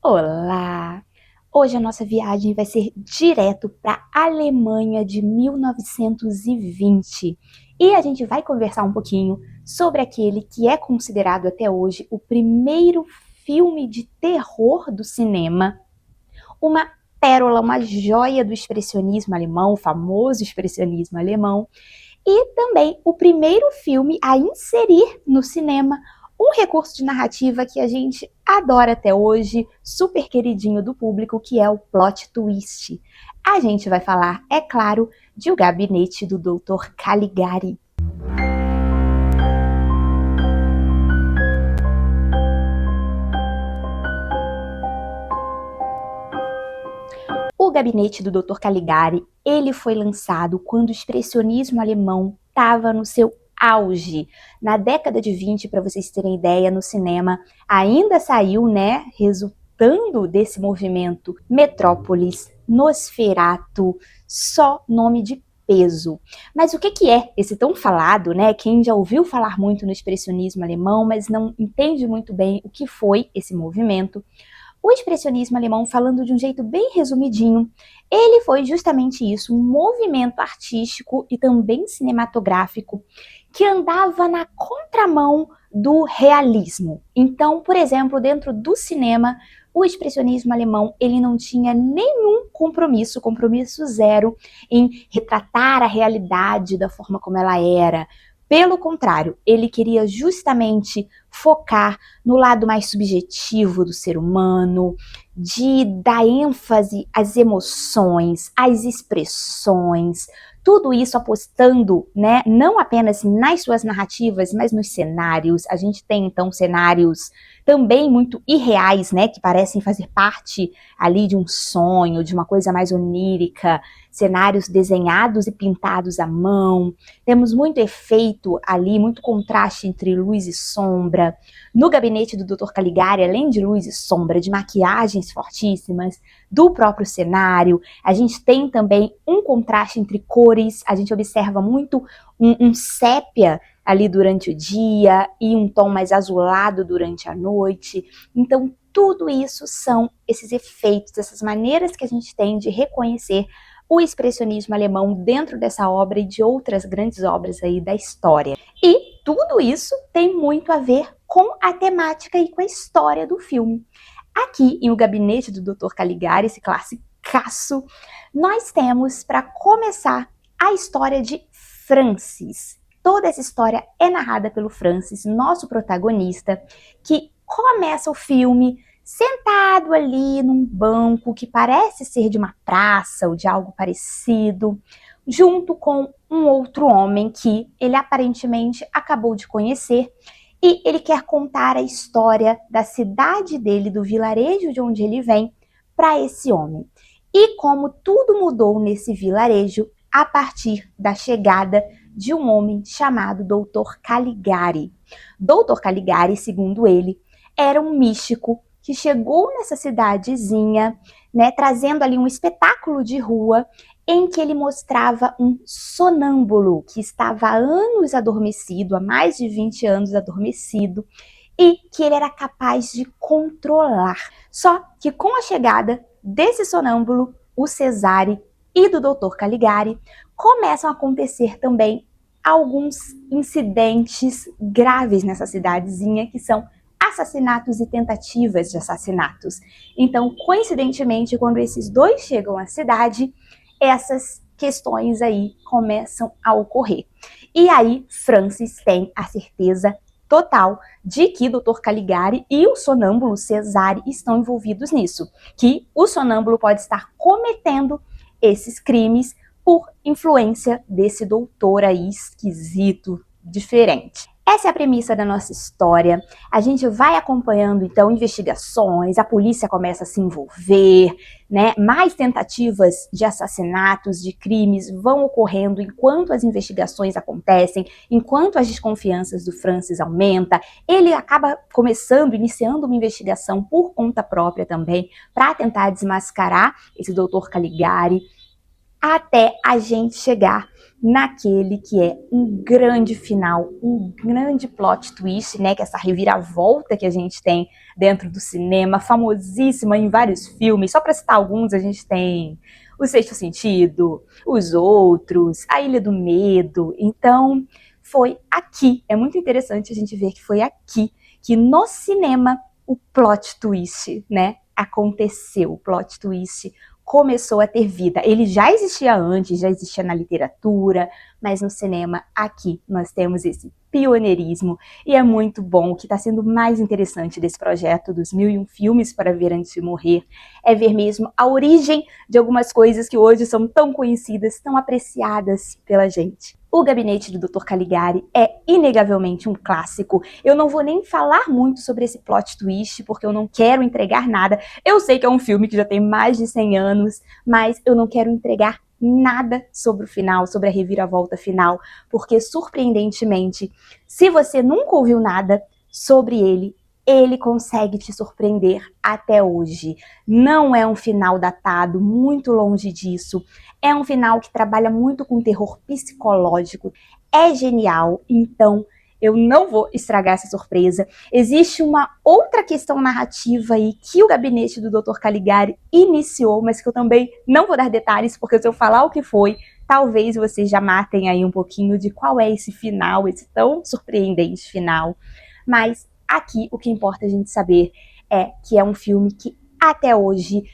Olá! Hoje a nossa viagem vai ser direto para a Alemanha de 1920 e a gente vai conversar um pouquinho sobre aquele que é considerado até hoje o primeiro filme de terror do cinema, uma pérola, uma joia do expressionismo alemão, o famoso expressionismo alemão, e também o primeiro filme a inserir no cinema um recurso de narrativa que a gente adora até hoje, super queridinho do público, que é o plot twist. A gente vai falar, é claro, de O Gabinete do Dr. Caligari. O Gabinete do Dr. Caligari, ele foi lançado quando o expressionismo alemão estava no seu auge. Na década de 20, para vocês terem ideia, no cinema ainda saiu, né, resultando desse movimento, Metrópolis, Nosferatu, só nome de peso. Mas o que é esse tão falado, né? Quem já ouviu falar muito no expressionismo alemão, mas não entende muito bem o que foi esse movimento. O expressionismo alemão, falando de um jeito bem resumidinho, ele foi justamente isso, um movimento artístico e também cinematográfico que andava na contramão do realismo. Então, por exemplo, dentro do cinema, o expressionismo alemão, ele não tinha nenhum compromisso zero, em retratar a realidade da forma como ela era. Pelo contrário, ele queria justamente focar no lado mais subjetivo do ser humano, de dar ênfase às emoções, às expressões, tudo isso apostando, né, não apenas nas suas narrativas, mas nos cenários. A gente tem, então, cenários também muito irreais, né, que parecem fazer parte ali de um sonho, de uma coisa mais onírica, cenários desenhados e pintados à mão. Temos muito efeito ali, muito contraste entre luz e sombra. No Gabinete do Dr. Caligari, além de luz e sombra, de maquiagens fortíssimas, do próprio cenário, a gente tem também um contraste entre cores, a gente observa muito um sépia ali durante o dia e um tom mais azulado durante a noite. Então, tudo isso são esses efeitos, essas maneiras que a gente tem de reconhecer o expressionismo alemão dentro dessa obra e de outras grandes obras aí da história. E tudo isso tem muito a ver com a temática e com a história do filme. Aqui em O Gabinete do Dr. Caligari, esse classicaço, nós temos, para começar, a história de Francis. Toda essa história é narrada pelo Francis, nosso protagonista, que começa o filme sentado ali num banco que parece ser de uma praça ou de algo parecido, junto com um outro homem que ele aparentemente acabou de conhecer, e ele quer contar a história da cidade dele, do vilarejo de onde ele vem, para esse homem. E como tudo mudou nesse vilarejo a partir da chegada de um homem chamado Dr. Caligari. Dr. Caligari, segundo ele, era um místico que chegou nessa cidadezinha, né, trazendo ali um espetáculo de rua em que ele mostrava um sonâmbulo que estava há anos adormecido, há mais de 20 anos adormecido, e que ele era capaz de controlar. Só que com a chegada desse sonâmbulo, o Cesare e do Dr. Caligari, começam a acontecer também alguns incidentes graves nessa cidadezinha, que são assassinatos e tentativas de assassinatos. Então, coincidentemente, quando esses dois chegam à cidade, essas questões aí começam a ocorrer. E aí, Francis tem a certeza total de que Dr. Caligari e o sonâmbulo Cesare estão envolvidos nisso, que o sonâmbulo pode estar cometendo esses crimes por influência desse doutor aí esquisito, diferente. Essa é a premissa da nossa história. A gente vai acompanhando, então, investigações, a polícia começa a se envolver, né? Mais tentativas de assassinatos, de crimes vão ocorrendo enquanto as investigações acontecem, enquanto as desconfianças do Francis aumenta. Ele acaba iniciando uma investigação por conta própria também, para tentar desmascarar esse doutor Caligari. até a gente chegar naquele que é um grande final, um grande plot twist, né? Que é essa reviravolta que a gente tem dentro do cinema, famosíssima em vários filmes. Só para citar alguns, a gente tem O Sexto Sentido, Os Outros, A Ilha do Medo. Então, foi aqui. É muito interessante a gente ver que foi aqui que no cinema o plot twist, né, aconteceu. O plot twist começou a ter vida. Ele já existia antes, já existia na literatura, mas no cinema, aqui, nós temos esse pioneirismo, e é muito bom. O que está sendo mais interessante desse projeto dos 1001 filmes para ver antes de morrer é ver mesmo a origem de algumas coisas que hoje são tão conhecidas, tão apreciadas pela gente. O Gabinete do Dr. Caligari é inegavelmente um clássico. Eu não vou nem falar muito sobre esse plot twist, porque eu não quero entregar nada. Eu sei que é um filme que já tem mais de 100 anos, mas eu não quero entregar nada sobre o final, sobre a reviravolta final, porque, surpreendentemente, se você nunca ouviu nada sobre ele consegue te surpreender até hoje. Não é um final datado, muito longe disso. É um final que trabalha muito com terror psicológico. É genial, então eu não vou estragar essa surpresa. Existe uma outra questão narrativa aí que o Gabinete do Dr. Caligari iniciou, mas que eu também não vou dar detalhes, porque se eu falar o que foi, talvez vocês já matem aí um pouquinho de qual é esse final, esse tão surpreendente final. Mas aqui o que importa a gente saber é que é um filme que até hoje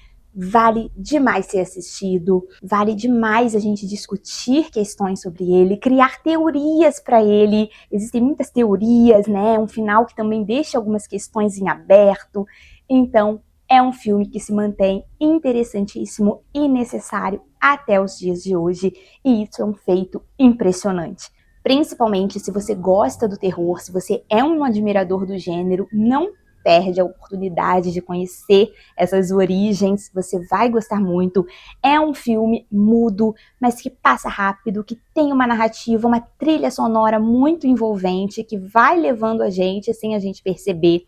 vale demais ser assistido, vale demais a gente discutir questões sobre ele, criar teorias para ele. Existem muitas teorias, né? Um final que também deixa algumas questões em aberto. Então, é um filme que se mantém interessantíssimo e necessário até os dias de hoje, e isso é um feito impressionante. Principalmente se você gosta do terror, se você é um admirador do gênero, não perde a oportunidade de conhecer essas origens, você vai gostar muito. É um filme mudo, mas que passa rápido, que tem uma narrativa, uma trilha sonora muito envolvente, que vai levando a gente sem a gente perceber.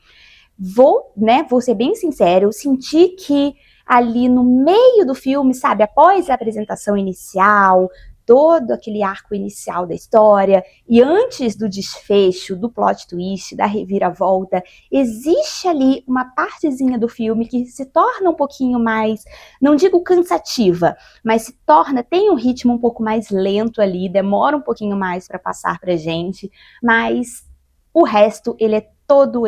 Vou ser bem sincera, eu senti que ali no meio do filme, sabe, após a apresentação inicial, todo aquele arco inicial da história, e antes do desfecho, do plot twist, da reviravolta, existe ali uma partezinha do filme que se torna um pouquinho mais, não digo cansativa, mas se torna, tem um ritmo um pouco mais lento ali, demora um pouquinho mais para passar pra gente, mas o resto, ele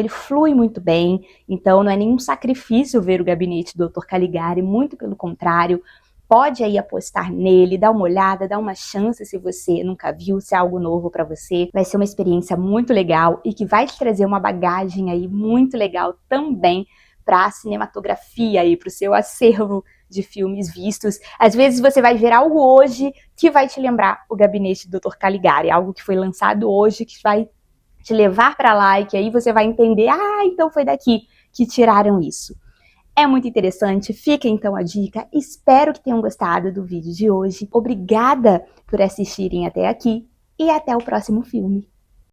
flui muito bem, então não é nenhum sacrifício ver o Gabinete do Dr. Caligari, muito pelo contrário. Pode aí apostar nele, dar uma olhada, dar uma chance se você nunca viu, se é algo novo para você. Vai ser uma experiência muito legal e que vai te trazer uma bagagem aí muito legal também para a cinematografia e para o seu acervo de filmes vistos. Às vezes você vai ver algo hoje que vai te lembrar o Gabinete do Dr. Caligari, algo que foi lançado hoje, que vai te levar para lá e que aí você vai entender, então foi daqui que tiraram isso. É muito interessante, fica então a dica, espero que tenham gostado do vídeo de hoje. Obrigada por assistirem até aqui e até o próximo filme.